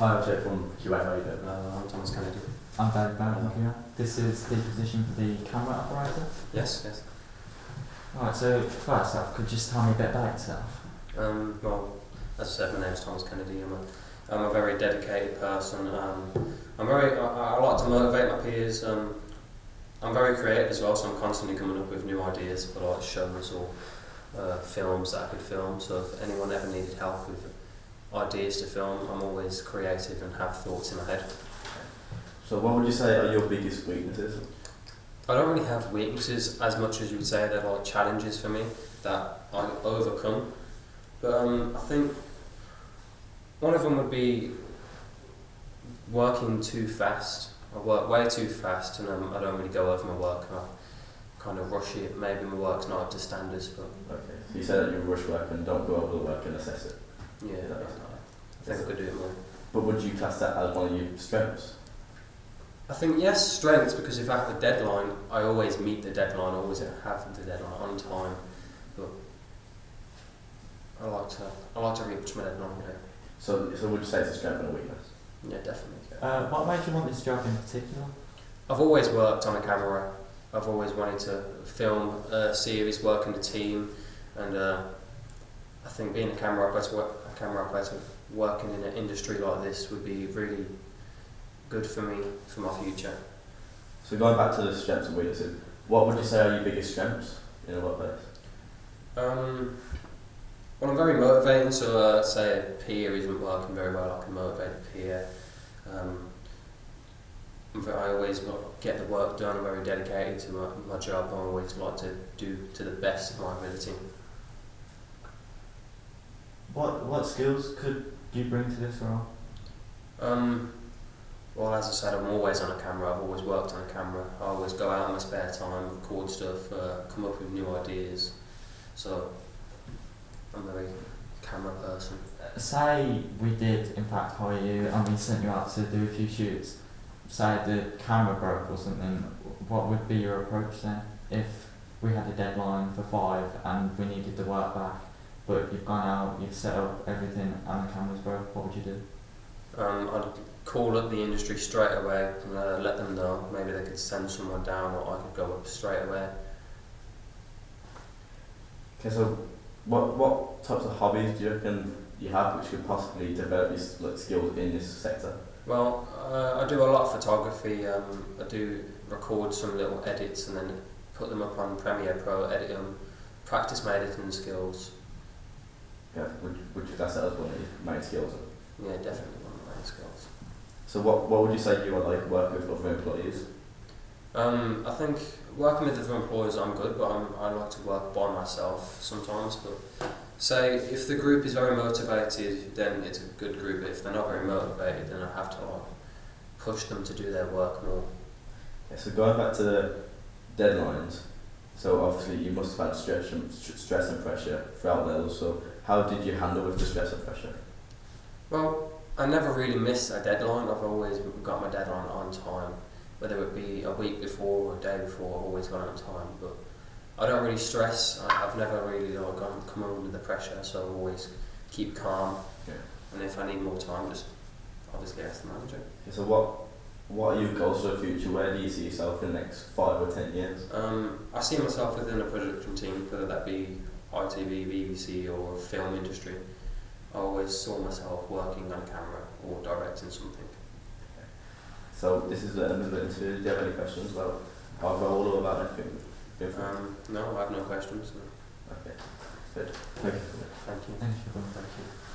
Hi, I'm Joe from QFA. I'm Thomas Kennedy. I'm David Barron here. This is the position for the camera operator. Yes. Right, so first off, could you just tell me a bit about yourself? Well, as I said, my name is Thomas Kennedy. I'm a very dedicated person. I like to motivate my peers. I'm very creative as well, so I'm constantly coming up with new ideas for like shows or films that I could film. So if anyone ever needed help with ideas to film, I'm always creative and have thoughts in my head. So what would you say are your biggest weaknesses? I don't really have weaknesses as much as you would say they're like challenges for me that I overcome. But I think one of them would be working too fast. I work way too fast and I don't really go over my work. I kind of rush it. Maybe my work's not up to standards, but... Okay, so you say that you rush work and don't go over the work and assess it? Yeah, I think I could do it more. But would you class that as one of your strengths? I think yes, strengths, because if I have a deadline, I always meet the deadline, I always have the deadline on time. But I like to reach my deadline. Yeah. So would you say it's a strength and a weakness? Yeah, definitely. What made you want this job in particular? I've always worked on a camera. I've always wanted to film a series, work in a team, and I think being a camera operator, working in an industry like this would be really good for me, for my future. So going back to the strengths and weaknesses, what would you say are your biggest strengths in a workplace? Well, I'm very motivating, so say a peer isn't working very well, I can motivate a peer. I always get the work done, I'm very dedicated to my job, I always like to do to the best of my ability. What skills could you bring to this role? Well, as I said, I'm always on a camera. I've always worked on a camera. I always go out in my spare time, record stuff, come up with new ideas. So I'm a very camera person. Say we did in fact hire you and we sent you out to do a few shoots. Say the camera broke or something, what would be your approach then? If we had a deadline for 5 and we needed the work back, but you've gone out, you've set up everything and the camera's broke, what would you do? I'd call up the industry straight away and let them know. Maybe they could send someone down or I could go up straight away. Okay, so what types of hobbies do you reckon you have which could possibly develop your skills in this sector? Well, I do a lot of photography. I do record some little edits and then put them up on Premiere Pro, edit them, practice my editing skills. Yeah, would you class that as one of your main skills? Yeah, definitely one of my main skills. So what would you say you are like working with other employees? I think working with other employees I'm good, but I like to work by myself sometimes. But say if the group is very motivated, then it's a good group. But if they're not very motivated, then I have to push them to do their work more. Yeah, so going back to the deadlines, so obviously you must have had stress and pressure throughout those. So how did you handle with the stress and pressure? Well, I never really missed a deadline. I've always got my deadline on time. Whether it be a week before or a day before, I've always gone on time. But I don't really stress. I've never really come under the pressure, so I always keep calm. Yeah. And if I need more time, just obviously ask the manager. Yeah, so what are your goals for the future? Where do you see yourself in the next 5 or 10 years? I see myself within a production team, whether that be ITV, BBC or film industry. I always saw myself working on a camera or directing something. So this is the end of the interview. Do you have any questions about our role or about anything? No, I have no questions. No. Okay, good. Thank you. Thank you. Thank you.